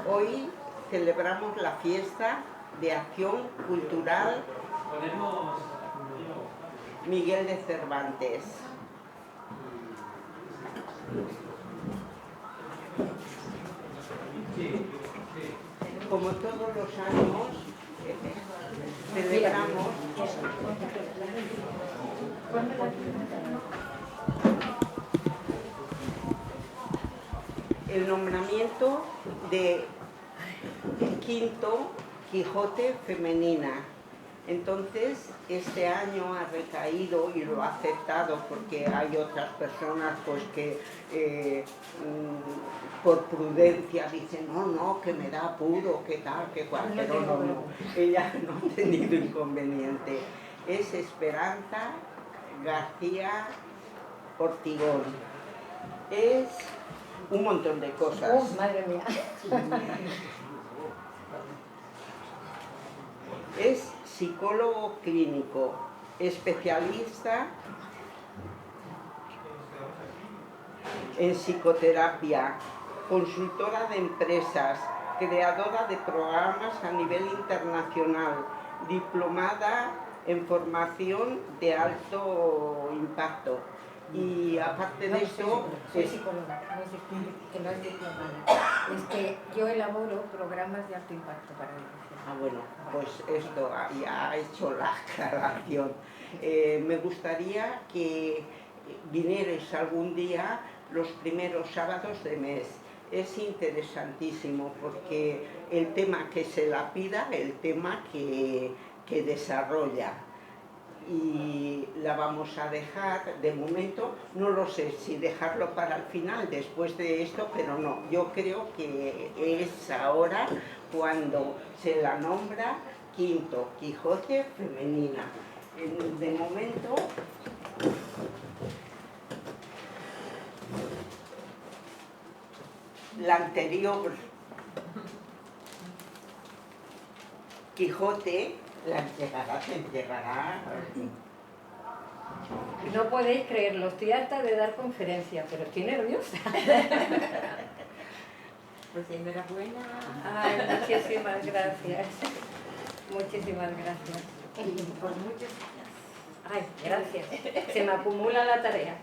Hoy celebramos la fiesta de Acción Cultural Miguel de Cervantes. Como todos los años, celebramos el nombramiento de quinto Quijote femenina. Entonces, este año ha recaído y lo ha aceptado porque hay otras personas pues que por prudencia dicen no, que me da apuro, que tal, que cual, pero no, ella no ha tenido inconveniente. Es Esperanza García Ortigón. Es un montón de cosas. Madre mía. Es psicólogo clínico, especialista en psicoterapia, consultora de empresas, creadora de programas a nivel internacional, diplomada en formación de alto impacto. Y aparte de eso, soy psicóloga, que no es diplomada. Es que yo elaboro programas de alto impacto para la educación. Bueno, pues esto ya ha hecho la aclaración. Me gustaría que vinierais algún día los primeros sábados de mes. Es interesantísimo porque el tema que se la pida, el tema que desarrolla. Y la vamos a dejar, de momento, no lo sé si dejarlo para el final, después de esto, pero no, yo creo que es ahora cuando se la nombra quinto Quijote femenina. De momento, la anterior Quijote la entregará. No podéis creerlo, estoy harta de dar conferencias, pero estoy nerviosa. Pues enhorabuena. Ay, muchísimas gracias. Muchísimas gracias. Por muchos años. Ay, gracias. Se me acumula la tarea.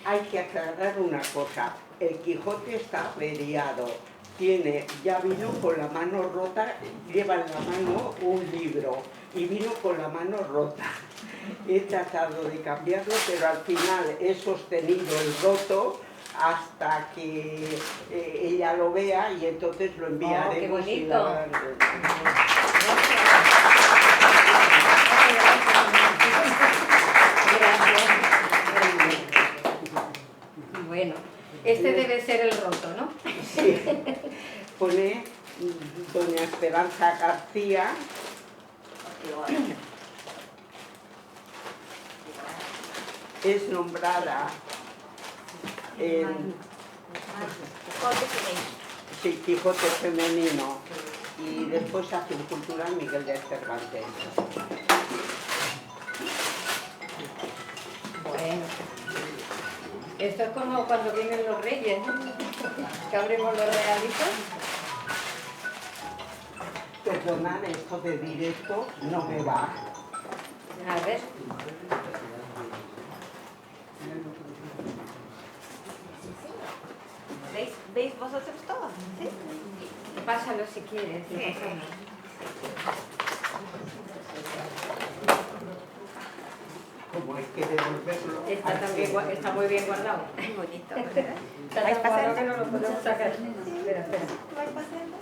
Hay que aclarar una cosa, el Quijote está averiado, ya vino con la mano rota, lleva en la mano un libro y vino con la mano rota. He tratado de cambiarlo, pero al final he sostenido el roto hasta que ella lo vea y entonces lo enviaremos. ¡Oh, qué bonito! Bueno, este debe ser el roto, ¿no? Sí. Pone doña Esperanza García. Es nombrada en Quijote femenino y después Acción Cultural Miguel de Cervantes. Bueno, esto es como cuando vienen los reyes, ¿no? Que abrimos los regalitos. Perdonad, esto de directo no me va. A ver. ¿Veis vosotros todos? ¿Sí? Pásalo si quieres. Sí. Como hay que devolverlo. Está muy bien guardado. Muy bonito, ¿verdad? Está tan guardado que no lo podemos sacar. Espera. ¿Vais pasando?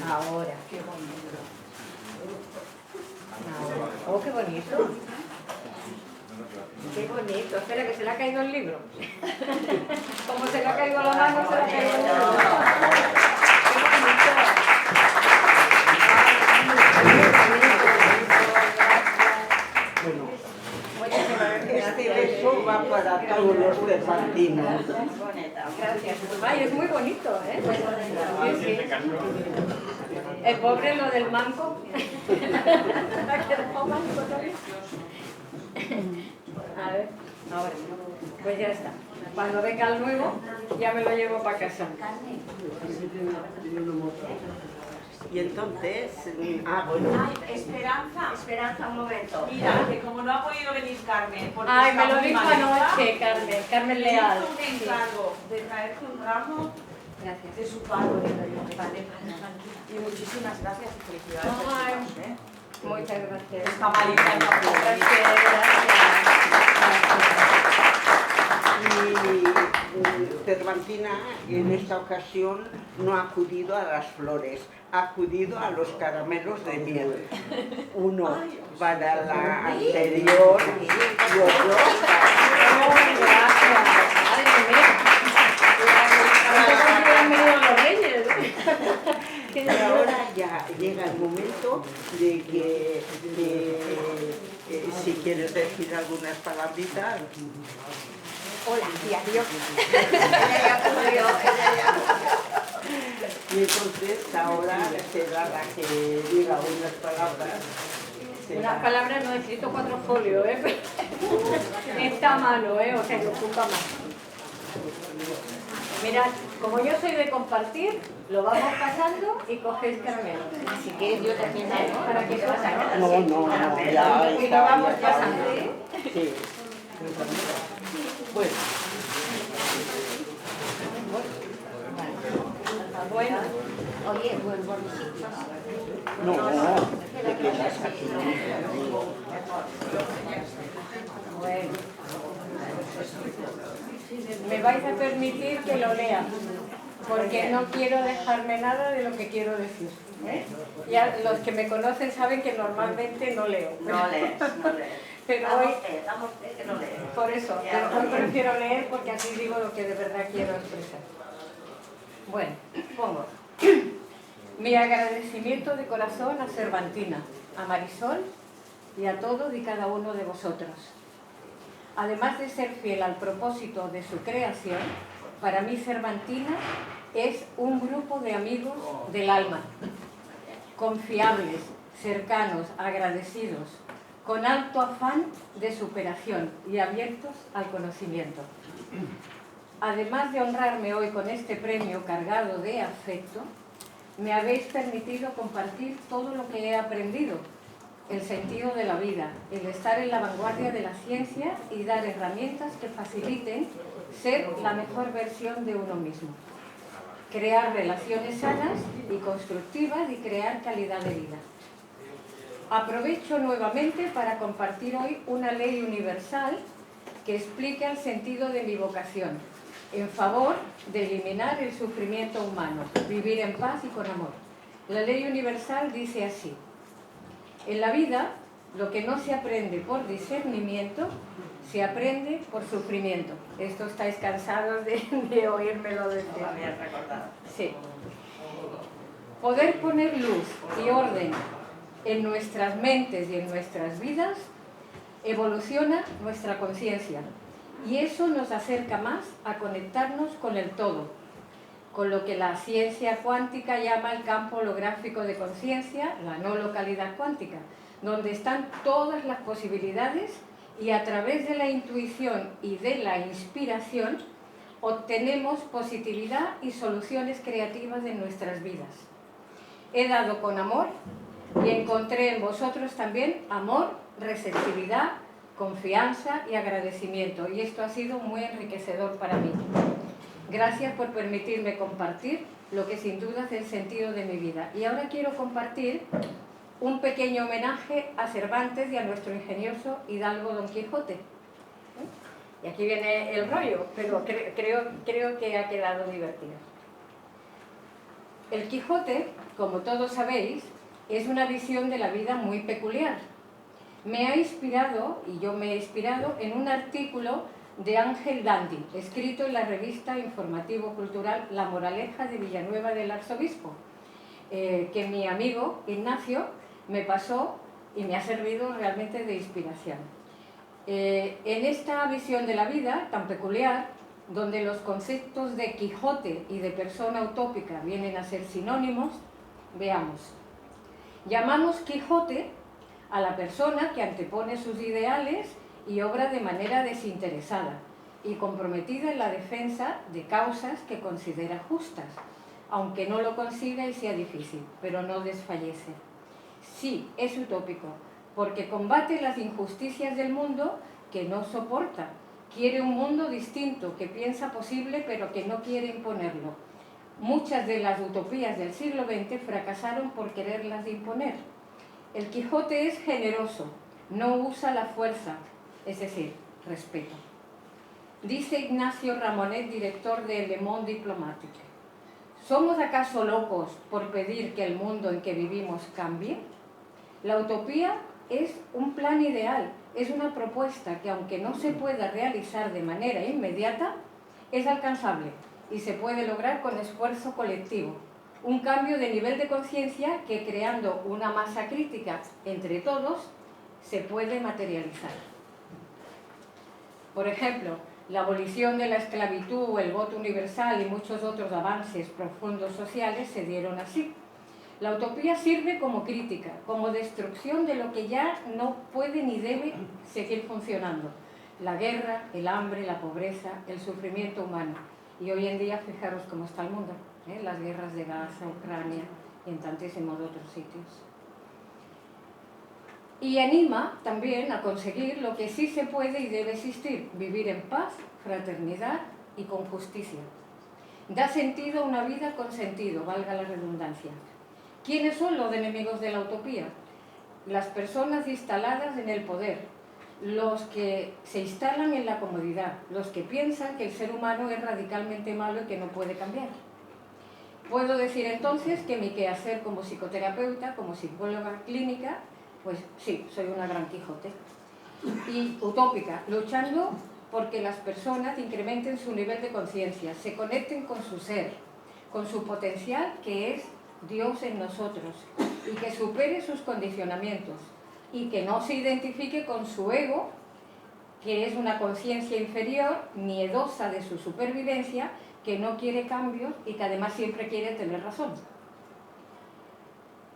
Ahora. Qué bonito. Ahora. Oh, qué bonito. Qué bonito. Espera, que se le ha caído el libro. Como se le ha caído la mano, se le ha caído el libro. Bueno, este beso va para todos los cervantinos. Gracias. Ay, es muy bonito, ¿eh? Sí, sí. El pobre lo del manco. ¿Ha quedado manco todavía? A ver, ahora. Pues ya está. Cuando venga el nuevo, ya me lo llevo para casa. Y entonces, bueno. Ay, Esperanza. Esperanza, un momento. Mira, que como no ha podido venir Carmen, porque Ay, está me lo muy dijo malita, anoche, Carmen Leal. hizo un encargo de traerte un ramo Gracias. de su padre. Vale. Y muchísimas gracias y felicidades. Ay, muchas gracias. Está malita y no puede. Y Cervantina en esta ocasión no ha acudido a las flores, ha acudido a los caramelos de miel. Uno para la anterior y otro y ahora ya llega el momento de que si quieres decir algunas palabritas. Hola, y adiós. Y entonces ahora será la que diga unas palabras. Unas palabras no he escrito 4 folios, ¿eh? Está a mano, ¿eh? O sea, que ocupa más. Mirad, como yo soy de compartir, lo vamos pasando y cogéis caramelo. Si quieres yo también, ¿no? Para que pasen. No, ya Y lo está. vamos Ya está. pasando. Sí. Bueno. Bueno, Oye, vuelvo a mis hijos. No, te quedas aquí. bueno. Me vais a permitir que lo lea, porque no quiero dejarme nada de lo que quiero decir. Ya los que me conocen saben que normalmente no leo. No lees. Pero hoy, Damos que no lees. por eso, pero hoy prefiero leer porque así digo lo que de verdad quiero expresar. Bueno, pongo. Mi agradecimiento de corazón a Cervantina, a Marisol y a todos y cada uno de vosotros. Además de ser fiel al propósito de su creación, para mí Cervantina es un grupo de amigos del alma, confiables, cercanos, agradecidos, con alto afán de superación y abiertos al conocimiento. Además de honrarme hoy con este premio cargado de afecto, me habéis permitido compartir todo lo que he aprendido, el sentido de la vida, el estar en la vanguardia de la ciencia y dar herramientas que faciliten ser la mejor versión de uno mismo. Crear relaciones sanas y constructivas y crear calidad de vida. Aprovecho nuevamente para compartir hoy una ley universal que explica el sentido de mi vocación, en favor de eliminar el sufrimiento humano, vivir en paz y con amor. La ley universal dice así: en la vida, lo que no se aprende por discernimiento, se aprende por sufrimiento. Esto estáis cansados de oírmelo decir. Sí. Poder poner luz y orden en nuestras mentes y en nuestras vidas evoluciona nuestra conciencia. Y eso nos acerca más a conectarnos con el todo, con lo que la ciencia cuántica llama el campo holográfico de conciencia, la no localidad cuántica, donde están todas las posibilidades y a través de la intuición y de la inspiración obtenemos positividad y soluciones creativas en nuestras vidas. He dado con amor y encontré en vosotros también amor, receptividad, confianza y agradecimiento, y esto ha sido muy enriquecedor para mí. Gracias por permitirme compartir lo que sin duda es el sentido de mi vida. Y ahora quiero compartir un pequeño homenaje a Cervantes y a nuestro ingenioso hidalgo Don Quijote. Y aquí viene el rollo, pero creo que ha quedado divertido. El Quijote, como todos sabéis, es una visión de la vida muy peculiar. Me ha inspirado, y yo me he inspirado, en un artículo de Ángel Dandy, escrito en la revista informativo-cultural La Moraleja de Villanueva del Arzobispo, que mi amigo Ignacio me pasó y me ha servido realmente de inspiración. En esta visión de la vida tan peculiar, donde los conceptos de Quijote y de persona utópica vienen a ser sinónimos, veamos. Llamamos Quijote a la persona que antepone sus ideales y obra de manera desinteresada, y comprometida en la defensa de causas que considera justas, aunque no lo consiga y sea difícil, pero no desfallece. Sí, es utópico, porque combate las injusticias del mundo que no soporta. Quiere un mundo distinto, que piensa posible, pero que no quiere imponerlo. Muchas de las utopías del siglo XX fracasaron por quererlas imponer. El Quijote es generoso, no usa la fuerza, es decir, respeto. Dice Ignacio Ramonet, director de Le Monde Diplomatique: ¿somos acaso locos por pedir que el mundo en que vivimos cambie? La utopía es un plan ideal, es una propuesta que, aunque no se pueda realizar de manera inmediata, es alcanzable y se puede lograr con esfuerzo colectivo. Un cambio de nivel de conciencia que, creando una masa crítica entre todos, se puede materializar. Por ejemplo, la abolición de la esclavitud, el voto universal y muchos otros avances profundos sociales se dieron así. La utopía sirve como crítica, como destrucción de lo que ya no puede ni debe seguir funcionando. La guerra, el hambre, la pobreza, el sufrimiento humano. Y hoy en día, fijaros cómo está el mundo, las guerras de Gaza, Ucrania y en tantísimos otros sitios. Y anima también a conseguir lo que sí se puede y debe existir: vivir en paz, fraternidad y con justicia. Da sentido a una vida con sentido, valga la redundancia. ¿Quiénes son los enemigos de la utopía? Las personas instaladas en el poder, los que se instalan en la comodidad, los que piensan que el ser humano es radicalmente malo y que no puede cambiar. Puedo decir entonces que mi quehacer como psicoterapeuta, como psicóloga clínica, pues sí, soy una gran Quijote. Y utópica, luchando porque las personas incrementen su nivel de conciencia, se conecten con su ser, con su potencial, que es Dios en nosotros, y que supere sus condicionamientos y que no se identifique con su ego, que es una conciencia inferior, miedosa de su supervivencia, que no quiere cambios y que además siempre quiere tener razón.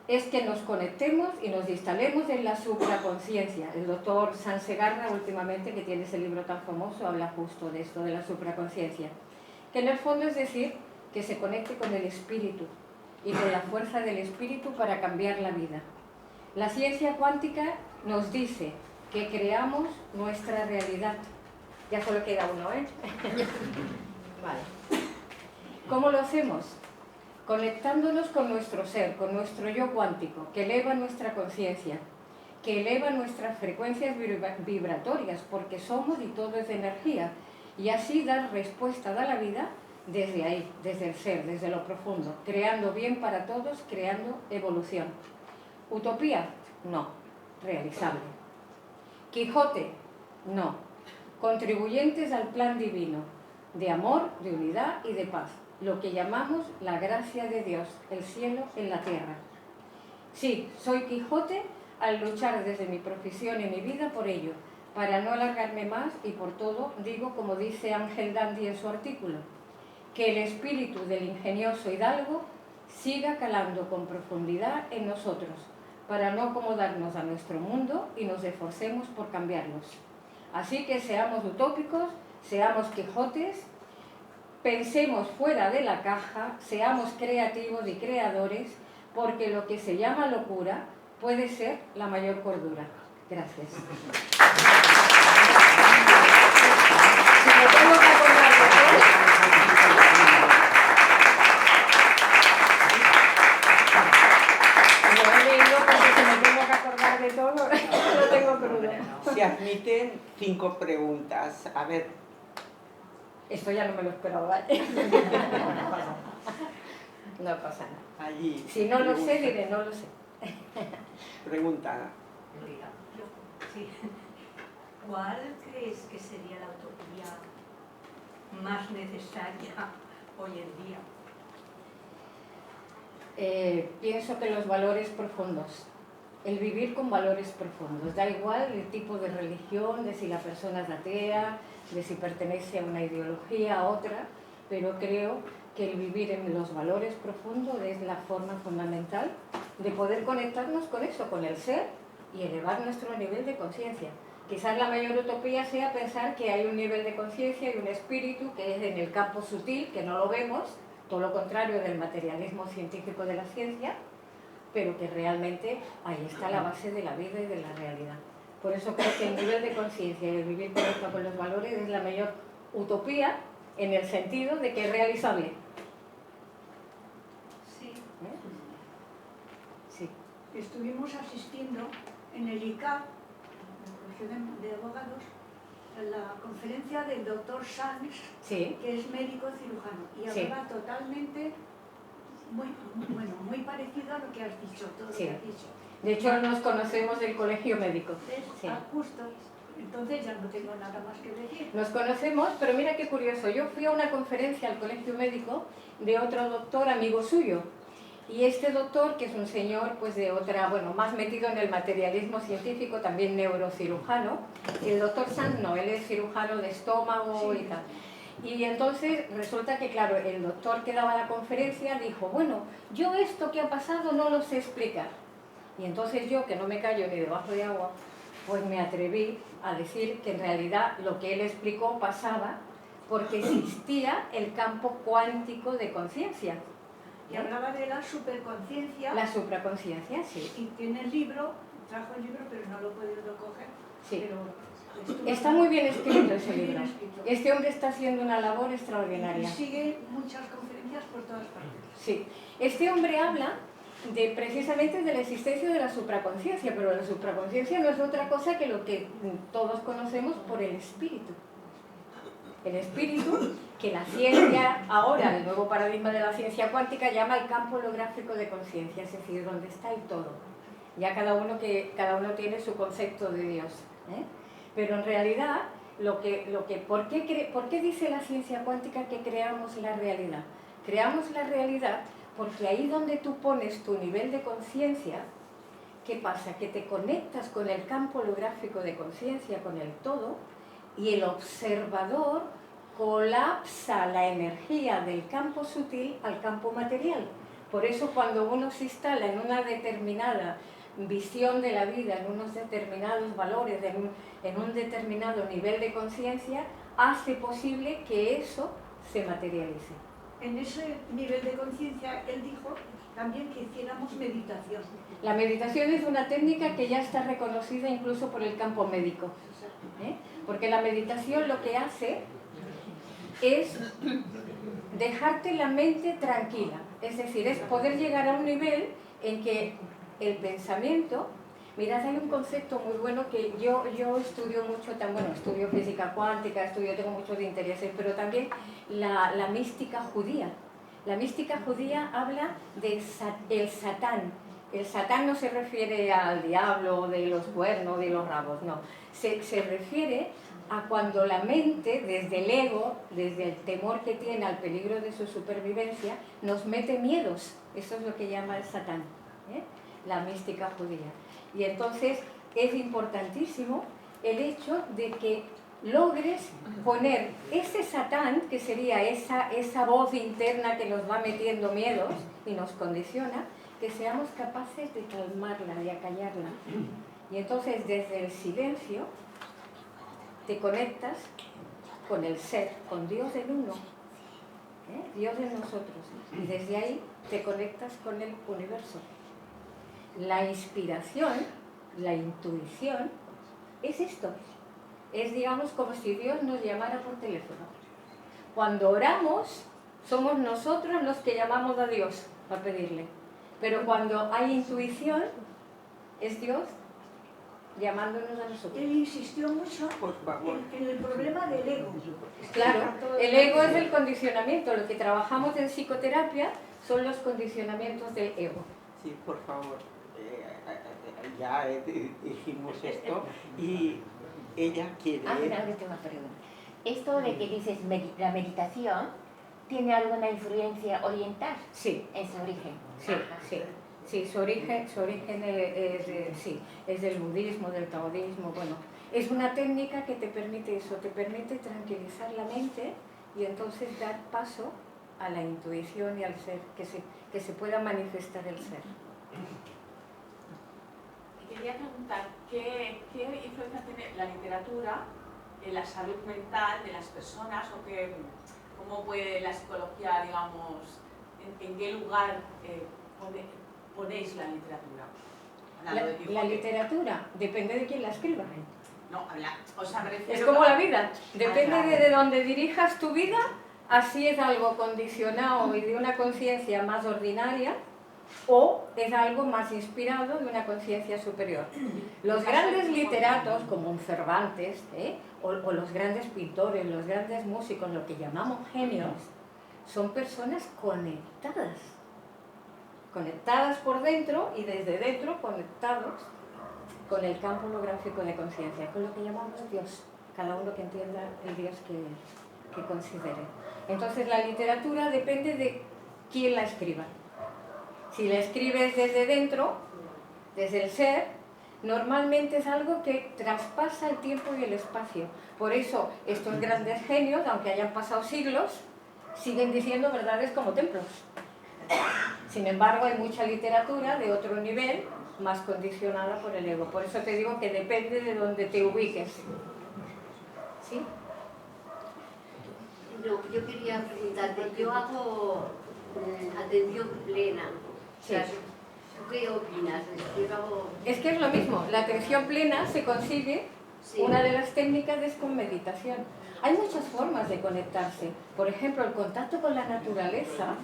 Es que nos conectemos y nos instalemos en la supraconciencia. El doctor Sansegarra, últimamente, que tiene ese libro tan famoso, habla justo de esto, de la supraconciencia, que en el fondo es decir, que se conecte con el espíritu y con la fuerza del espíritu para cambiar la vida. La ciencia cuántica nos dice que creamos nuestra realidad. Ya solo queda uno, ¿eh? Vale. ¿Cómo lo hacemos? Conectándonos con nuestro ser, con nuestro yo cuántico, que eleva nuestra conciencia, que eleva nuestras frecuencias vibratorias, porque somos y todo es energía, y así dar respuesta a la vida desde ahí, desde el ser, desde lo profundo, creando bien para todos, creando evolución. ¿Utopía? No. Realizable. ¿Quijote? No. Contribuyentes al plan divino, de amor, de unidad y de paz, lo que llamamos la gracia de Dios, el cielo en la tierra. Sí, soy Quijote al luchar desde mi profesión y mi vida por ello, para no alargarme más, y por todo digo, como dice Ángel Dandy en su artículo, que el espíritu del ingenioso hidalgo siga calando con profundidad en nosotros, para no acomodarnos a nuestro mundo y nos esforcemos por cambiarlos. Así que seamos utópicos, seamos Quijotes, pensemos fuera de la caja, seamos creativos y creadores, porque lo que se llama locura puede ser la mayor cordura. Gracias. Si me tengo que acordar de todo, lo he leído porque si me tengo que acordar de todo, no tengo crudo. Se admiten 5 preguntas. A ver. Esto ya no me lo esperaba. No pasa nada. Allí. Si no lo sé, diré no lo sé. Pregunta. Sí. ¿Cuál crees que sería la utopía más necesaria hoy en día? Pienso que los valores profundos, el vivir con valores profundos, da igual el tipo de religión, de si la persona es atea, de si pertenece a una ideología, a otra, pero creo que el vivir en los valores profundos es la forma fundamental de poder conectarnos con eso, con el ser, y elevar nuestro nivel de conciencia. Quizás la mayor utopía sea pensar que hay un nivel de conciencia y un espíritu que es en el campo sutil, que no lo vemos, todo lo contrario del materialismo científico de la ciencia, pero que realmente ahí está la base de la vida y de la realidad. Por eso creo que el nivel de conciencia y el vivir correcto con los valores es la mayor utopía en el sentido de que es realizable. Sí. Sí. Estuvimos asistiendo en el ICAP, en el Colegio de Abogados, a la conferencia del doctor Sanz, Sí. que es médico cirujano, y hablaba totalmente, muy parecido a lo que has dicho, todo lo que has dicho. De hecho, nos conocemos del colegio médico. Sí. Justo. Entonces ya no tengo nada más que decir. Nos conocemos, pero mira qué curioso. Yo fui a una conferencia al colegio médico de otro doctor amigo suyo. Y este doctor, que es un señor pues de otra, bueno, más metido en el materialismo científico, también neurocirujano. El doctor Sanz no, él es cirujano de estómago y tal. Y entonces resulta que, claro, el doctor que daba la conferencia dijo, bueno, yo esto que ha pasado no lo sé explicar. Y entonces yo, que no me callo ni debajo de agua, pues me atreví a decir que en realidad lo que él explicó pasaba porque existía el campo cuántico de conciencia. Y hablaba de la superconciencia. La supraconciencia, sí. Y tiene el libro, trajo el libro, pero no lo he podido coger. Sí. Pero está muy bien escrito ese muy bien libro. escrito. Este hombre está haciendo una labor Y extraordinaria. sigue muchas conferencias por todas partes. Sí. Este hombre habla precisamente de la existencia de la supraconciencia, pero la supraconciencia no es otra cosa que lo que todos conocemos por el espíritu. El espíritu que la ciencia, ahora el nuevo paradigma de la ciencia cuántica, llama el campo holográfico de conciencia, es decir, donde está el todo. Ya cada uno tiene su concepto de Dios, ¿eh? Pero en realidad, ¿por qué dice la ciencia cuántica que creamos la realidad? Creamos la realidad porque ahí donde tú pones tu nivel de conciencia, ¿qué pasa? Que te conectas con el campo holográfico de conciencia, con el todo, y el observador colapsa la energía del campo sutil al campo material. Por eso cuando uno se instala en una determinada visión de la vida, en unos determinados valores, en un determinado nivel de conciencia, hace posible que eso se materialice. En ese nivel de conciencia, él dijo también que hiciéramos meditación. La meditación es una técnica que ya está reconocida incluso por el campo médico, ¿eh? Porque la meditación lo que hace es dejarte la mente tranquila, es decir, es poder llegar a un nivel en que el pensamiento, mirad, hay un concepto muy bueno que yo estudio mucho, estudio física cuántica, tengo muchos intereses, pero también la mística judía. La mística judía habla del Satán. El Satán no se refiere al diablo de los cuernos, de los rabos, no. Se refiere a cuando la mente, desde el ego, desde el temor que tiene al peligro de su supervivencia, nos mete miedos. Eso es lo que llama el Satán, ¿eh? La mística judía. Y entonces es importantísimo el hecho de que logres poner ese Satán, que sería esa voz interna que nos va metiendo miedos y nos condiciona, que seamos capaces de calmarla, de acallarla. Y entonces desde el silencio te conectas con el ser, con Dios del uno, ¿eh? Dios de nosotros. Y desde ahí te conectas con el universo. La inspiración, la intuición, es esto. Es, digamos, como si Dios nos llamara por teléfono. Cuando oramos, somos nosotros los que llamamos a Dios para pedirle. Pero cuando hay intuición, es Dios llamándonos a nosotros. Él insistió mucho en el problema del ego. Claro, el ego es el condicionamiento. Lo que trabajamos en psicoterapia son los condicionamientos del ego. Sí, por favor. Ya dijimos esto y ella quiere... Mira, yo tengo una pregunta. Esto de que dices la meditación, ¿tiene alguna influencia oriental? Sí. En su origen. Sí, sí. Sí, su origen es del budismo, del taoísmo, bueno. Es una técnica que te permite eso, te permite tranquilizar la mente y entonces dar paso a la intuición y al ser, que se pueda manifestar el ser. quería preguntar, ¿qué influencia tiene la literatura en la salud mental de las personas o cómo puede la psicología, digamos, en qué lugar ponéis la literatura? La literatura depende de quién la escriba. No, o sea, me refiero... Es como la vida, depende claro. de dónde dirijas tu vida, así es algo condicionado y de una conciencia más ordinaria, o es algo más inspirado de una conciencia superior. Los grandes literatos, como un Cervantes, o los grandes pintores, los grandes músicos, lo que llamamos genios, son personas conectadas por dentro y desde dentro conectados con el campo holográfico de conciencia, con lo que llamamos Dios, cada uno que entienda el Dios que considere. Entonces la literatura depende de quién la escriba. Si la escribes desde dentro, desde el ser, normalmente es algo que traspasa el tiempo y el espacio. Por eso estos grandes genios, aunque hayan pasado siglos, siguen diciendo verdades como templos. Sin embargo, hay mucha literatura de otro nivel, más condicionada por el ego. Por eso te digo que depende de donde te ubiques. ¿Sí? No, yo quería preguntarte, yo hago atención plena. Sí. O sea, ¿tú qué opinas? Es que es lo mismo, la atención plena se consigue, Sí. una de las técnicas es con meditación. Hay muchas formas de conectarse. Por ejemplo, el contacto con la naturaleza,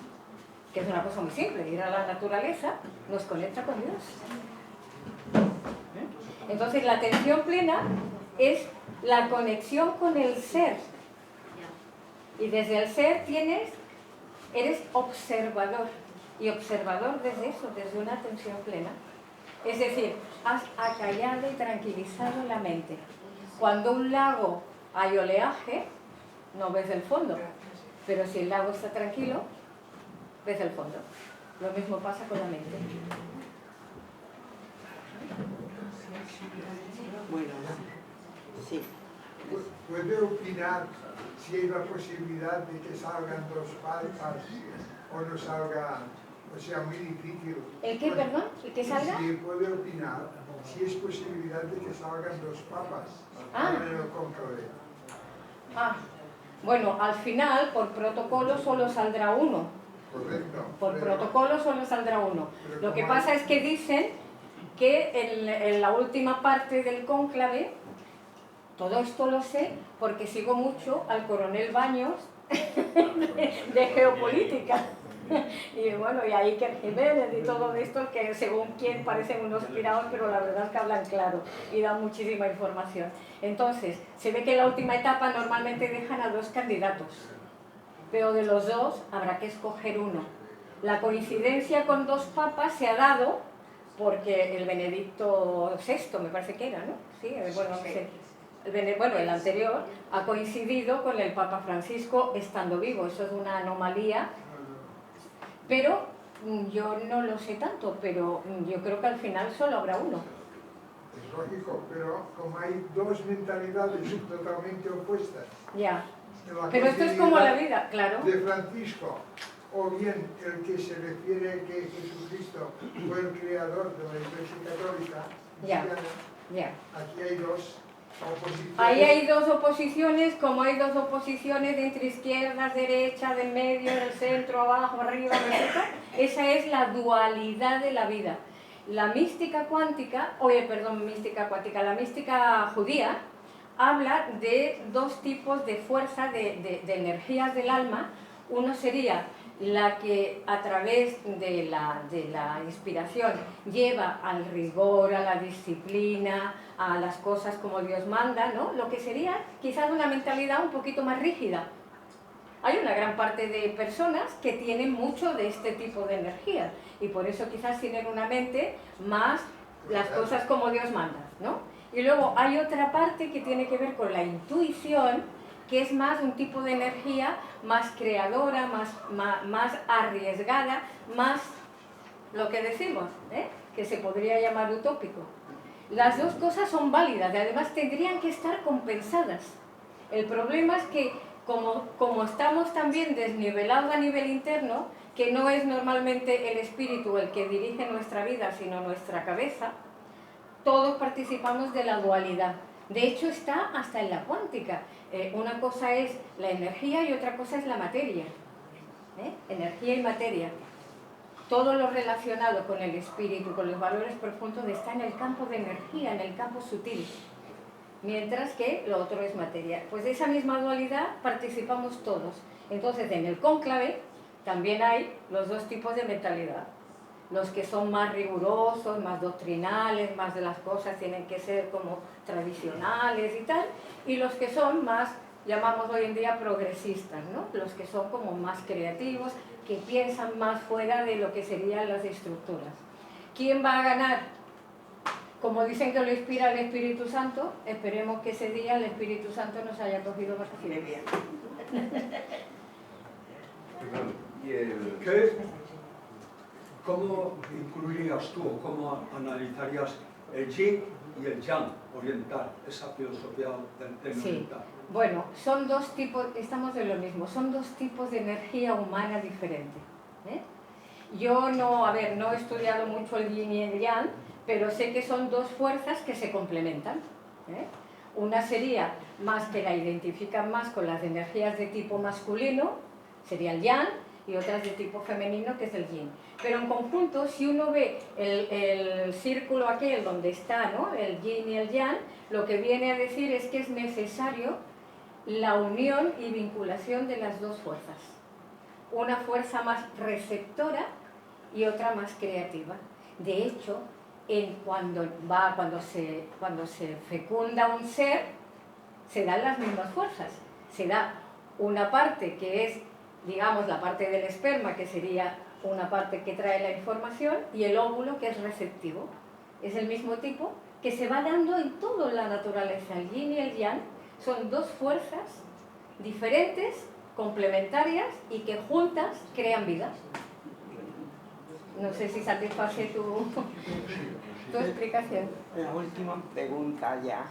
que es una cosa muy simple, ir a la naturaleza nos conecta con Dios. Entonces la atención plena es la conexión con el ser. Y desde el ser eres observador. Y observador desde eso, desde una atención plena. Es decir, has acallado y tranquilizado la mente. Cuando un lago hay oleaje, no ves el fondo. Pero si el lago está tranquilo, ves el fondo. Lo mismo pasa con la mente. Bueno, sí. ¿Puede opinar si hay la posibilidad de que salgan dos papas o no salga, o sea, muy difícil? ¿El qué, perdón? ¿El que salga? Sí, puede opinar si es posibilidad de que salgan dos papas en el cónclave. Bueno, al final, por protocolo, solo saldrá uno. Correcto. Por protocolo solo saldrá uno. Lo que pasa es que dicen que en la última parte del cónclave, todo esto lo sé porque sigo mucho al coronel Baños de geopolítica. Y bueno, y a Iker Jiménez y todo esto, que según quien parecen unos pirados, pero la verdad es que hablan claro y dan muchísima información. Entonces, se ve que en la última etapa normalmente dejan a dos candidatos, pero de los dos habrá que escoger uno. La coincidencia con dos papas se ha dado porque el Benedicto VI, me parece que era, ¿no? Sí, bueno, no sé. El anterior ha coincidido con el Papa Francisco estando vivo. Eso es una anomalía, pero yo no lo sé tanto, pero yo creo que al final solo habrá uno. Es lógico, pero como hay dos mentalidades totalmente opuestas. Ya. Pero esto es como la vida, claro. De Francisco, o bien el que se refiere que Jesucristo fue el creador de la Iglesia Católica, Ya. Aquí hay dos oposiciones. Ahí hay dos oposiciones, como hay dos oposiciones entre izquierdas, derechas, del medio, del centro, abajo, arriba, etc. Esa es la dualidad de la vida. La mística cuántica, la mística judía, habla de dos tipos de fuerza, de energías del alma. Uno sería la que a través de la inspiración lleva al rigor, a la disciplina, a las cosas como Dios manda, ¿no? Lo que sería quizás una mentalidad un poquito más rígida. Hay una gran parte de personas que tienen mucho de este tipo de energía y por eso quizás tienen una mente más las cosas como Dios manda, ¿no? Y luego hay otra parte que tiene que ver con la intuición, que es más un tipo de energía más creadora, más arriesgada, más lo que decimos, que se podría llamar utópico. Las dos cosas son válidas y además tendrían que estar compensadas. El problema es que como estamos también desnivelados a nivel interno, que no es normalmente el espíritu el que dirige nuestra vida, sino nuestra cabeza, todos participamos de la dualidad. De hecho, está hasta en la cuántica. Una cosa es la energía y otra cosa es la materia. Energía y materia. Todo lo relacionado con el espíritu, con los valores profundos, está en el campo de energía, en el campo sutil. Mientras que lo otro es materia. Pues de esa misma dualidad participamos todos. Entonces, en el cónclave también hay los dos tipos de mentalidad. Los que son más rigurosos, más doctrinales, más de las cosas tienen que ser como tradicionales y tal, y los que son más, llamamos hoy en día progresistas, ¿no? Los que son como más creativos, que piensan más fuera de lo que serían las estructuras. ¿Quién va a ganar? Como dicen que lo inspira el Espíritu Santo, esperemos que ese día el Espíritu Santo nos haya cogido vacaciones. ¿Cómo incluirías tú o cómo analizarías el yin y el yang oriental, esa filosofía del Sí. oriental? Bueno, son dos tipos, estamos de lo mismo, son dos tipos de energía humana diferentes. Yo no he estudiado mucho el yin y el yang, pero sé que son dos fuerzas que se complementan. Una sería más que la identifican más con las energías de tipo masculino, sería el yang, y otras de tipo femenino, que es el yin. Pero en conjunto, si uno ve el círculo aquel donde está, ¿no?, el yin y el yang, lo que viene a decir es que es necesario la unión y vinculación de las dos fuerzas. Una fuerza más receptora y otra más creativa. De hecho, cuando se fecunda un ser, se dan las mismas fuerzas. Se da una parte que es, digamos, la parte del esperma, que sería una parte que trae la información, y el óvulo, que es receptivo. Es el mismo tipo que se va dando en toda la naturaleza. El yin y el yang son dos fuerzas diferentes, complementarias, y que juntas crean vida. No sé si satisface tu explicación. La última pregunta ya.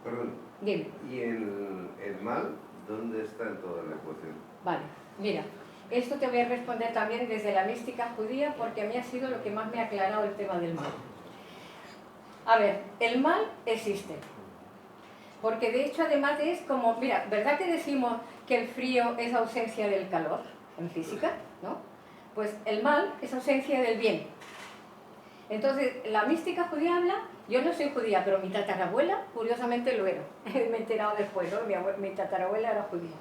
Perdón. Dime. ¿Y el mal dónde está en toda la ecuación? Vale, mira, esto te voy a responder también desde la mística judía, porque a mí ha sido lo que más me ha aclarado el tema del mal. A ver, el mal existe. Porque de hecho además es como, mira, ¿verdad que decimos que el frío es ausencia del calor en física? ¿No? Pues el mal es ausencia del bien. Entonces, la mística judía habla, yo no soy judía, pero mi tatarabuela, curiosamente, lo era. Me he enterado después, ¿no? Mi tatarabuela era judía.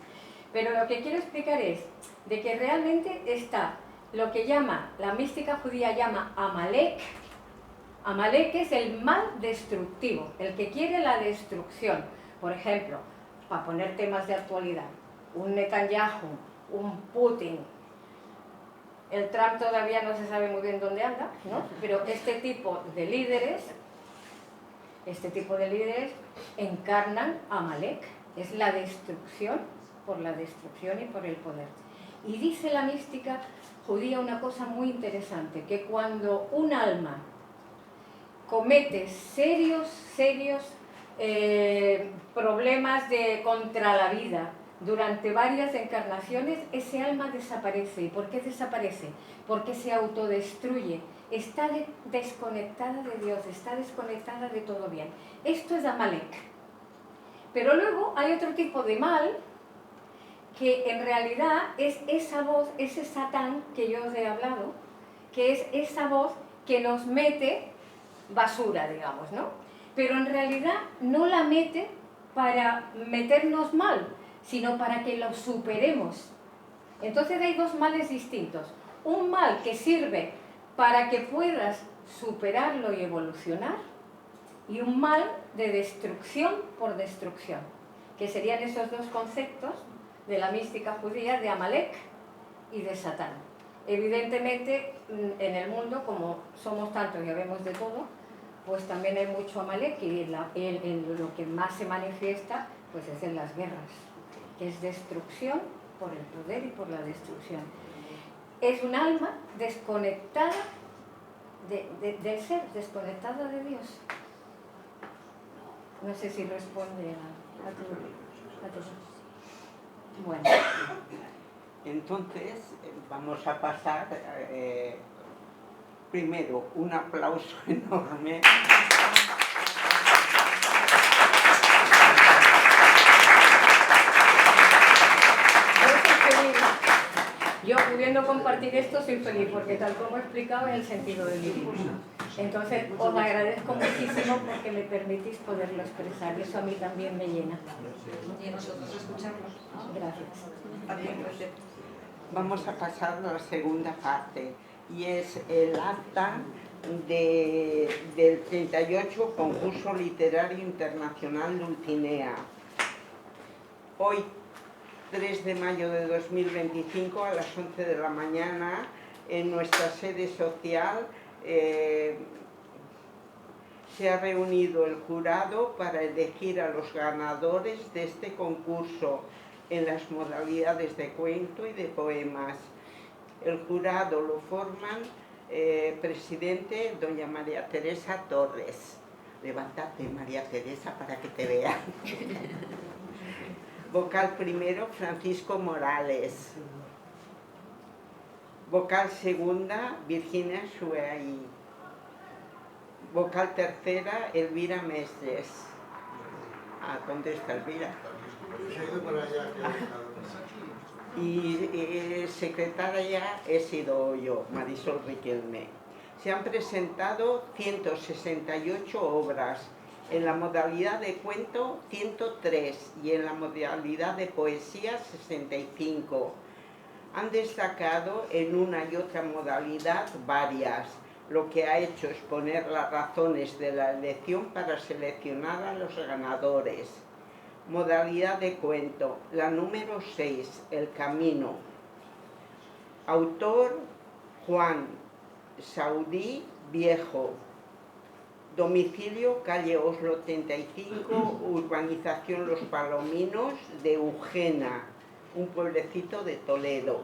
Pero lo que quiero explicar es de que realmente está lo que la mística judía llama Amalek. Amalek es el mal destructivo, el que quiere la destrucción. Por ejemplo, para poner temas de actualidad, un Netanyahu, un Putin, el Trump todavía no se sabe muy bien dónde anda, ¿no? Pero este tipo de líderes encarnan Amalek, es la destrucción por la destrucción y por el poder. Y dice la mística judía una cosa muy interesante, que cuando un alma comete serios problemas contra la vida durante varias encarnaciones, ese alma desaparece. ¿Y por qué desaparece? Porque se autodestruye, está desconectada de Dios, está desconectada de todo bien. Esto es Amalek. Pero luego hay otro tipo de mal, que en realidad es esa voz, ese Satán que yo os he hablado, que es esa voz que nos mete basura, digamos, ¿no? Pero en realidad no la mete para meternos mal, sino para que lo superemos. Entonces hay dos males distintos. Un mal que sirve para que puedas superarlo y evolucionar, y un mal de destrucción por destrucción, que serían esos dos conceptos de la mística judía, de Amalek y de Satán. Evidentemente, en el mundo, como somos tantos y habemos de todo, pues también hay mucho Amalek, y lo que más se manifiesta pues es en las guerras, que es destrucción por el poder y por la destrucción. Es un alma desconectada del ser, desconectada de Dios. No sé si responde a tu... Bueno. Entonces, vamos a pasar Primero, un aplauso enorme. Yo pudiendo compartir esto soy feliz porque tal como he explicado es el sentido del libro. Entonces os agradezco muchísimo porque me permitís poderlo expresar y eso a mí también me llena. Y nosotros escucharlos. Gracias. Vamos a pasar a la segunda parte y es el acta del 38 Concurso Literario Internacional Dulcinea. Hoy, 3 de mayo de 2025, a las 11 de la mañana, en nuestra sede social, se ha reunido el jurado para elegir a los ganadores de este concurso en las modalidades de cuento y de poemas. El jurado lo forman presidente doña María Teresa Torres. Levántate, María Teresa, para que te vean. Vocal primero, Francisco Morales. Vocal segunda, Virginia Suey. Vocal tercera, Elvira Mestres. ¿Dónde está Elvira? Y secretaria he sido yo, Marisol Riquelme. Se han presentado 168 obras, en la modalidad de cuento 103 y en la modalidad de poesía 65. Han destacado en una y otra modalidad varias, lo que ha hecho exponer las razones de la elección para seleccionar a los ganadores. Modalidad de cuento, la número 6, El Camino. Autor, Juan Saudí Viejo. Domicilio, calle Oslo 35, urbanización Los Palominos de Eugena, un pueblecito de Toledo.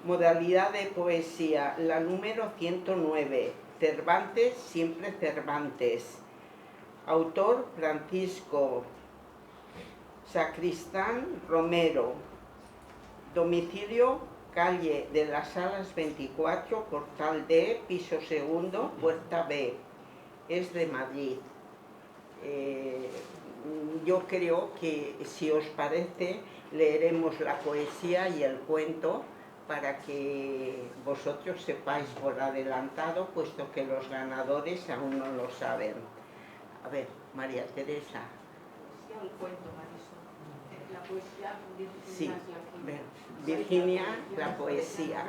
Modalidad de poesía, la número 109, Cervantes, siempre Cervantes. Autor, Francisco Sacristán Romero. Domicilio, calle de las Alas 24, portal D, piso segundo, puerta B. Es de Madrid. Yo creo que, si os parece, leeremos la poesía y el cuento para que vosotros sepáis por adelantado, puesto que los ganadores aún no lo saben. A ver, María Teresa. El cuento, Marisol. La poesía, Sí, Virginia, la poesía.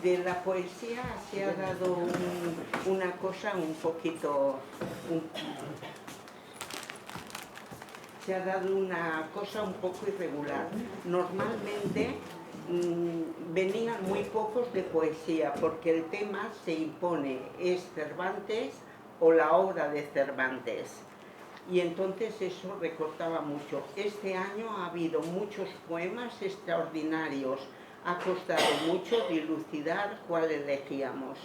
De la poesía se ha dado una cosa un poquito... se ha dado una cosa un poco irregular. Normalmente venían muy pocos de poesía porque el tema se impone, es Cervantes o la obra de Cervantes. Y entonces eso recortaba mucho. Este año ha habido muchos poemas extraordinarios. Ha costado mucho dilucidar cuál elegíamos.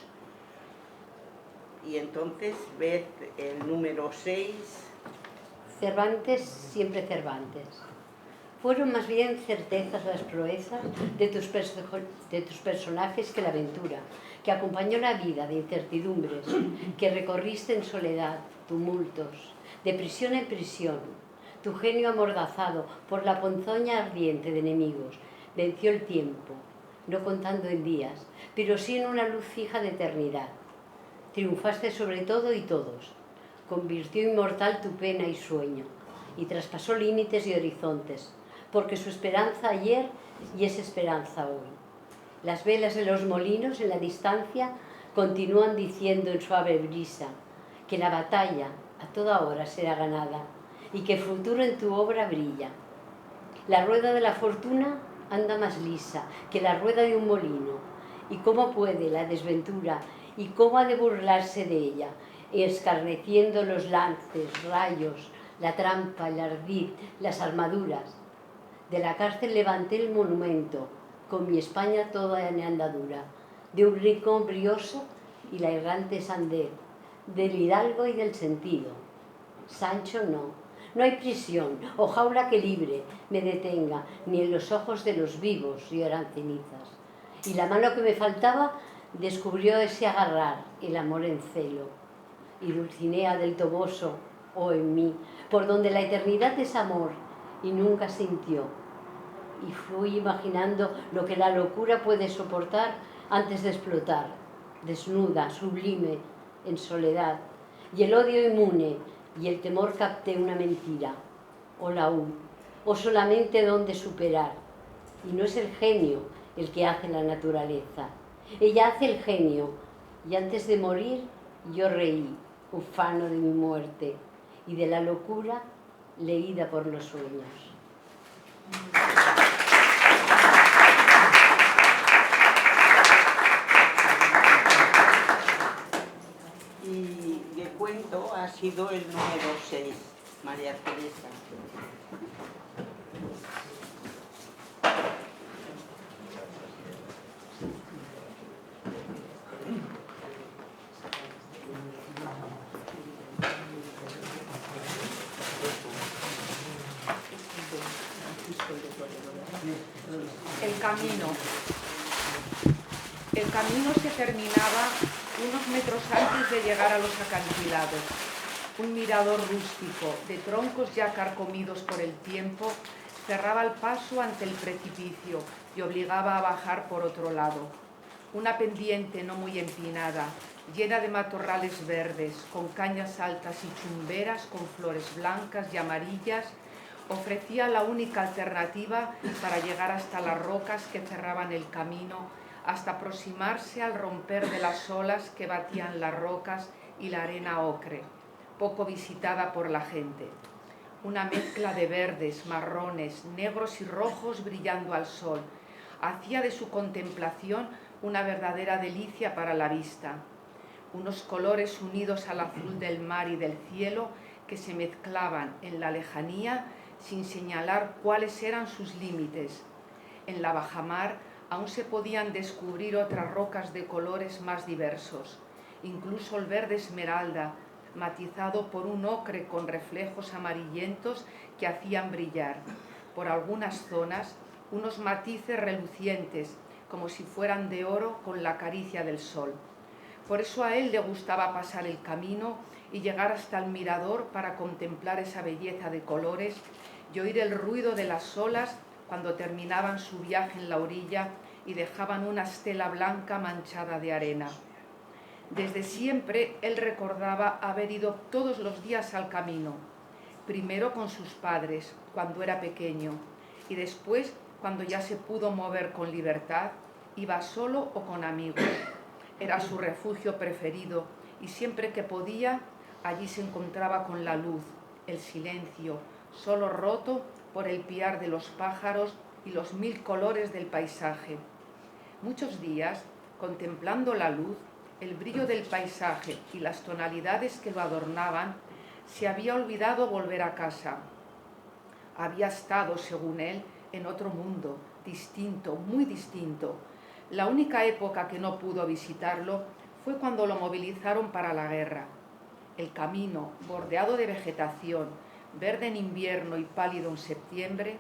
Y entonces, ved el número 6. Cervantes, siempre Cervantes. Fueron más bien certezas las proezas de tus personajes que la aventura, que acompañó la vida de incertidumbres, que recorriste en soledad, tumultos, de prisión en prisión. Tu genio amordazado por la ponzoña ardiente de enemigos, venció el tiempo, no contando en días, pero sí en una luz fija de eternidad. Triunfaste sobre todo y todos. Convirtió inmortal tu pena y sueño, y traspasó límites y horizontes, porque su esperanza ayer y es esperanza hoy. Las velas de los molinos en la distancia continúan diciendo en suave brisa que la batalla a toda hora será ganada y que el futuro en tu obra brilla. La rueda de la fortuna anda más lisa que la rueda de un molino, y cómo puede la desventura y cómo ha de burlarse de ella, escarneciendo los lances, rayos, la trampa, el ardid, las armaduras. De la cárcel levanté el monumento, con mi España toda en andadura, de un rincón brioso y la errante sandez, del hidalgo y del sentido. Sancho no hay prisión o jaula que libre me detenga, ni en los ojos de los vivos lloran cenizas. Y la mano que me faltaba descubrió ese agarrar, el amor en celo. Y Dulcinea del Toboso, oh en mí, por donde la eternidad es amor y nunca sintió. Y fui imaginando lo que la locura puede soportar antes de explotar, desnuda, sublime, en soledad, y el odio inmune, y el temor capté una mentira, o la U, o solamente donde superar. Y no es el genio el que hace la naturaleza, ella hace el genio, y antes de morir yo reí, ufano de mi muerte, y de la locura leída por los sueños. Y el cuento ha sido el número 6, María Teresa. El camino. El camino se terminaba unos metros antes de llegar a los acantilados. Un mirador rústico, de troncos ya carcomidos por el tiempo, cerraba el paso ante el precipicio y obligaba a bajar por otro lado. Una pendiente no muy empinada, llena de matorrales verdes, con cañas altas y chumberas con flores blancas y amarillas, ofrecía la única alternativa para llegar hasta las rocas que cerraban el camino, hasta aproximarse al romper de las olas que batían las rocas y la arena ocre, poco visitada por la gente. Una mezcla de verdes, marrones, negros y rojos brillando al sol, hacía de su contemplación una verdadera delicia para la vista. Unos colores unidos al azul del mar y del cielo que se mezclaban en la lejanía sin señalar cuáles eran sus límites. En la bajamar aún se podían descubrir otras rocas de colores más diversos, incluso el verde esmeralda, matizado por un ocre con reflejos amarillentos que hacían brillar, por algunas zonas, unos matices relucientes, como si fueran de oro con la caricia del sol. Por eso a él le gustaba pasar el camino y llegar hasta el mirador para contemplar esa belleza de colores y oír el ruido de las olas cuando terminaban su viaje en la orilla y dejaban una estela blanca manchada de arena. Desde siempre él recordaba haber ido todos los días al camino, primero con sus padres, cuando era pequeño, y después, cuando ya se pudo mover con libertad, iba solo o con amigos. Era su refugio preferido y siempre que podía, allí se encontraba con la luz, el silencio, solo roto por el piar de los pájaros y los 1000 colores del paisaje. Muchos días, contemplando la luz, el brillo del paisaje y las tonalidades que lo adornaban, se había olvidado volver a casa. Había estado, según él, en otro mundo, distinto, muy distinto. La única época que no pudo visitarlo fue cuando lo movilizaron para la guerra. El camino, bordeado de vegetación, verde en invierno y pálido en septiembre,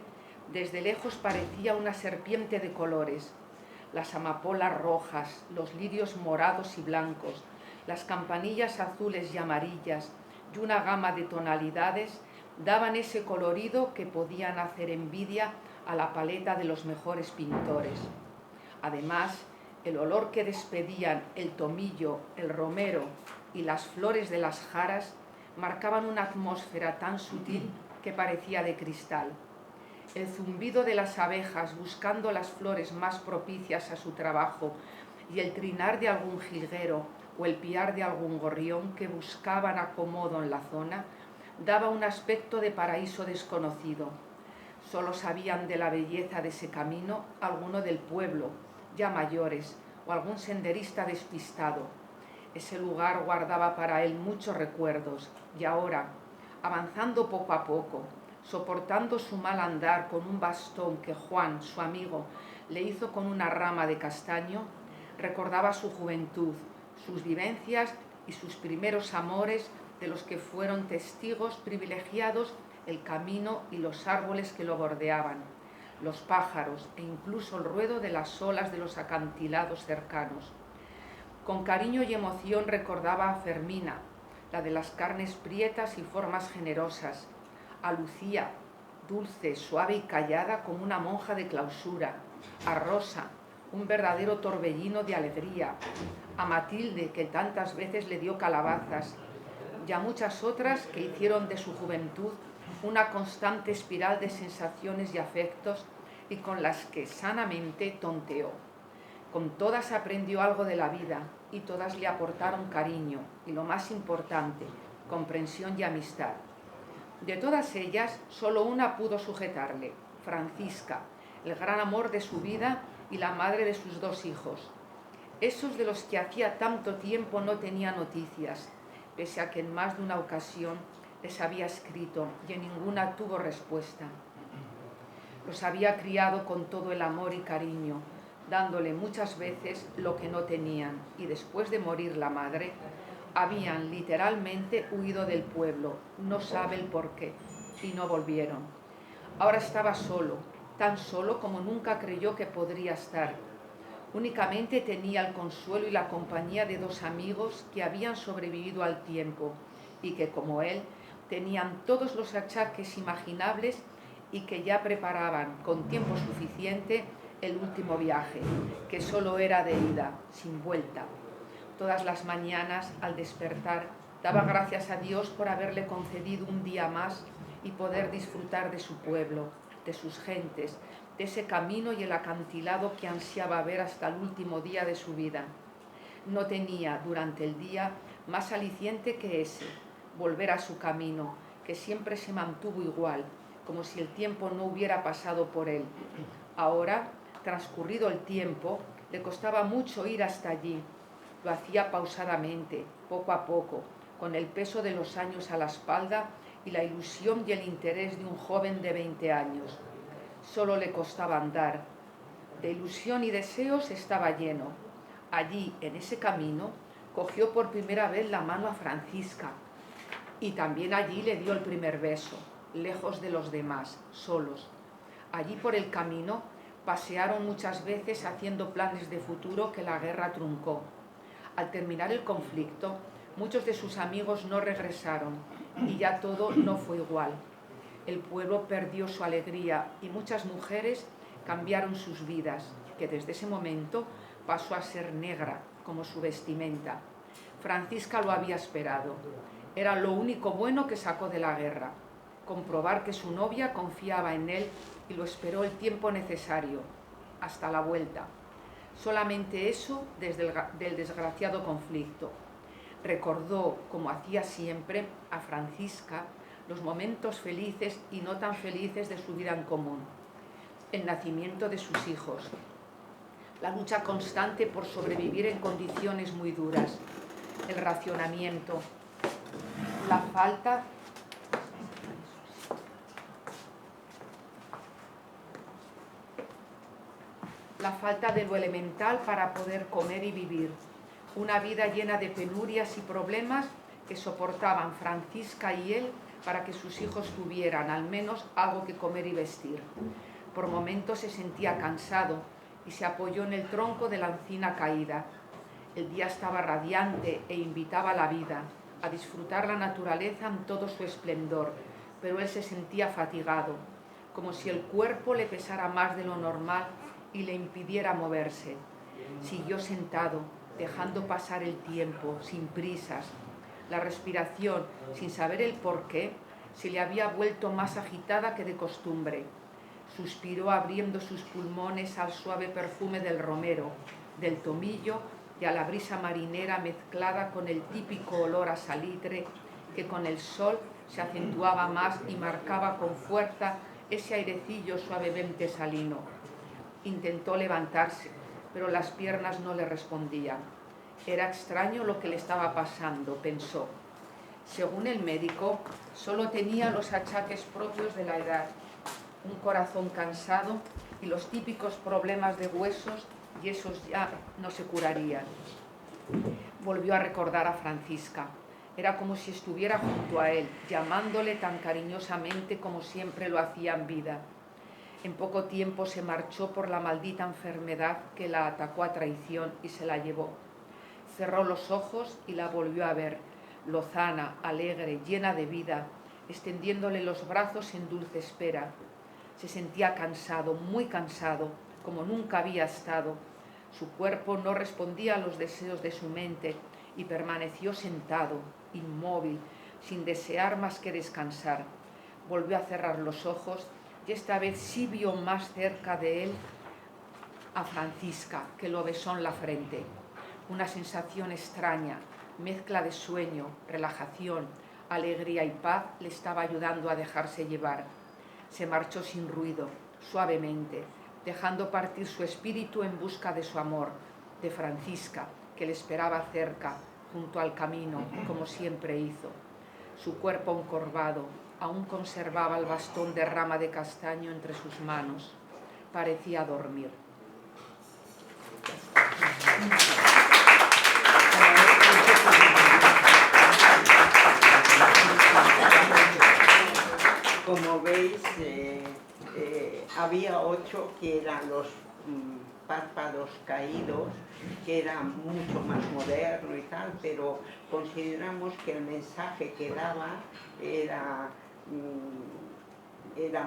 desde lejos parecía una serpiente de colores. Las amapolas rojas, los lirios morados y blancos, las campanillas azules y amarillas y una gama de tonalidades daban ese colorido que podían hacer envidia a la paleta de los mejores pintores. Además, el olor que despedían el tomillo, el romero y las flores de las jaras marcaban una atmósfera tan sutil que parecía de cristal. El zumbido de las abejas buscando las flores más propicias a su trabajo y el trinar de algún jilguero o el piar de algún gorrión que buscaban acomodo en la zona daba un aspecto de paraíso desconocido. Solo sabían de la belleza de ese camino alguno del pueblo, ya mayores, o algún senderista despistado. Ese lugar guardaba para él muchos recuerdos y ahora, avanzando poco a poco, soportando su mal andar con un bastón que Juan, su amigo, le hizo con una rama de castaño, recordaba su juventud, sus vivencias y sus primeros amores de los que fueron testigos privilegiados el camino y los árboles que lo bordeaban, los pájaros e incluso el ruedo de las olas de los acantilados cercanos. Con cariño y emoción recordaba a Fermina, la de las carnes prietas y formas generosas, a Lucía, dulce, suave y callada como una monja de clausura, a Rosa, un verdadero torbellino de alegría, a Matilde, que tantas veces le dio calabazas, y a muchas otras que hicieron de su juventud una constante espiral de sensaciones y afectos y con las que sanamente tonteó. Con todas aprendió algo de la vida y todas le aportaron cariño y, lo más importante, comprensión y amistad. De todas ellas, solo una pudo sujetarle, Francisca, el gran amor de su vida y la madre de sus 2 hijos. Esos de los que hacía tanto tiempo no tenía noticias, pese a que en más de una ocasión les había escrito y en ninguna tuvo respuesta. Los había criado con todo el amor y cariño, dándole muchas veces lo que no tenían, y después de morir la madre, habían literalmente huido del pueblo, no sabe el por qué, y no volvieron. Ahora estaba solo, tan solo como nunca creyó que podría estar. Únicamente tenía el consuelo y la compañía de 2 amigos que habían sobrevivido al tiempo y que, como él, tenían todos los achaques imaginables y que ya preparaban con tiempo suficiente el último viaje, que solo era de ida, sin vuelta. Todas las mañanas, al despertar, daba gracias a Dios por haberle concedido un día más y poder disfrutar de su pueblo, de sus gentes, de ese camino y el acantilado que ansiaba ver hasta el último día de su vida. No tenía durante el día más aliciente que ese, volver a su camino, que siempre se mantuvo igual, como si el tiempo no hubiera pasado por él. Ahora, transcurrido el tiempo, le costaba mucho ir hasta allí. Lo hacía pausadamente, poco a poco, con el peso de los años a la espalda y la ilusión y el interés de un joven de 20 años. Solo le costaba andar. De ilusión y deseos estaba lleno. Allí, en ese camino, cogió por primera vez la mano a Francisca y también allí le dio el primer beso, lejos de los demás, solos. Allí por el camino pasearon muchas veces haciendo planes de futuro que la guerra truncó. Al terminar el conflicto, muchos de sus amigos no regresaron y ya todo no fue igual. El pueblo perdió su alegría y muchas mujeres cambiaron sus vidas, que desde ese momento pasó a ser negra, como su vestimenta. Francisca lo había esperado. Era lo único bueno que sacó de la guerra. Comprobar que su novia confiaba en él y lo esperó el tiempo necesario, hasta la vuelta. Solamente eso desde el desgraciado conflicto. Recordó, como hacía siempre, a Francisca los momentos felices y no tan felices de su vida en común. El nacimiento de sus hijos, la lucha constante por sobrevivir en condiciones muy duras, el racionamiento, la falta de lo elemental para poder comer y vivir, una vida llena de penurias y problemas que soportaban Francisca y él para que sus hijos tuvieran al menos algo que comer y vestir. Por momentos se sentía cansado y se apoyó en el tronco de la encina caída. El día estaba radiante e invitaba a la vida, a disfrutar la naturaleza en todo su esplendor, pero él se sentía fatigado, como si el cuerpo le pesara más de lo normal y le impidiera moverse. Siguió sentado, dejando pasar el tiempo, sin prisas. La respiración, sin saber el porqué, se le había vuelto más agitada que de costumbre. Suspiró abriendo sus pulmones al suave perfume del romero, del tomillo y a la brisa marinera mezclada con el típico olor a salitre que con el sol se acentuaba más y marcaba con fuerza ese airecillo suavemente salino. Intentó levantarse, pero las piernas no le respondían. Era extraño lo que le estaba pasando, pensó. Según el médico, solo tenía los achaques propios de la edad, un corazón cansado y los típicos problemas de huesos, y esos ya no se curarían. Volvió a recordar a Francisca. Era como si estuviera junto a él, llamándole tan cariñosamente como siempre lo hacía en vida. En poco tiempo se marchó por la maldita enfermedad que la atacó a traición y se la llevó. Cerró los ojos y la volvió a ver, lozana, alegre, llena de vida, extendiéndole los brazos en dulce espera. Se sentía cansado, muy cansado, como nunca había estado. Su cuerpo no respondía a los deseos de su mente y permaneció sentado, inmóvil, sin desear más que descansar. Volvió a cerrar los ojos y esta vez sí vio más cerca de él a Francisca, que lo besó en la frente. Una sensación extraña, mezcla de sueño, relajación, alegría y paz le estaba ayudando a dejarse llevar. Se marchó sin ruido, suavemente, dejando partir su espíritu en busca de su amor, de Francisca, que le esperaba cerca, junto al camino, como siempre hizo. Su cuerpo encorvado aún conservaba el bastón de rama de castaño entre sus manos. Parecía dormir. Como veis, había 8 que eran los párpados caídos, que era mucho más moderno y tal, pero consideramos que el mensaje que daba era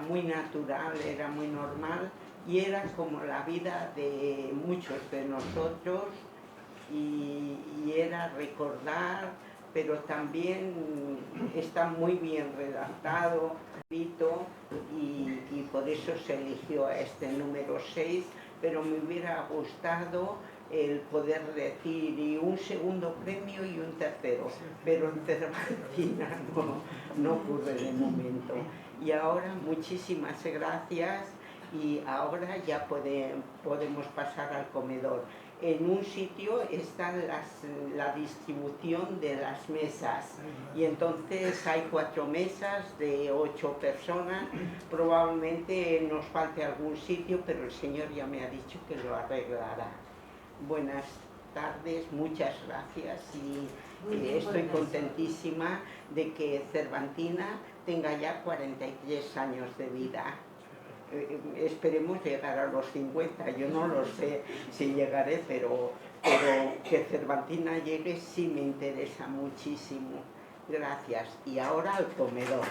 muy natural, era muy normal y era como la vida de muchos de nosotros y era recordar, pero también está muy bien redactado y por eso se eligió a este número 6, pero me hubiera gustado el poder decir y un segundo premio y un tercero, pero en Cervantina no ocurre de momento. Y ahora muchísimas gracias y ahora ya podemos pasar al comedor. En un sitio está la distribución de las mesas y entonces hay 4 mesas de 8 personas. Probablemente nos falte algún sitio, pero el señor ya me ha dicho que lo arreglará. Buenas tardes, muchas gracias y estoy contentísima de que Cervantina tenga ya 43 años de vida. Esperemos llegar a los 50, yo no lo sé si llegaré, pero que Cervantina llegue sí me interesa muchísimo. Gracias. Y ahora al comedor.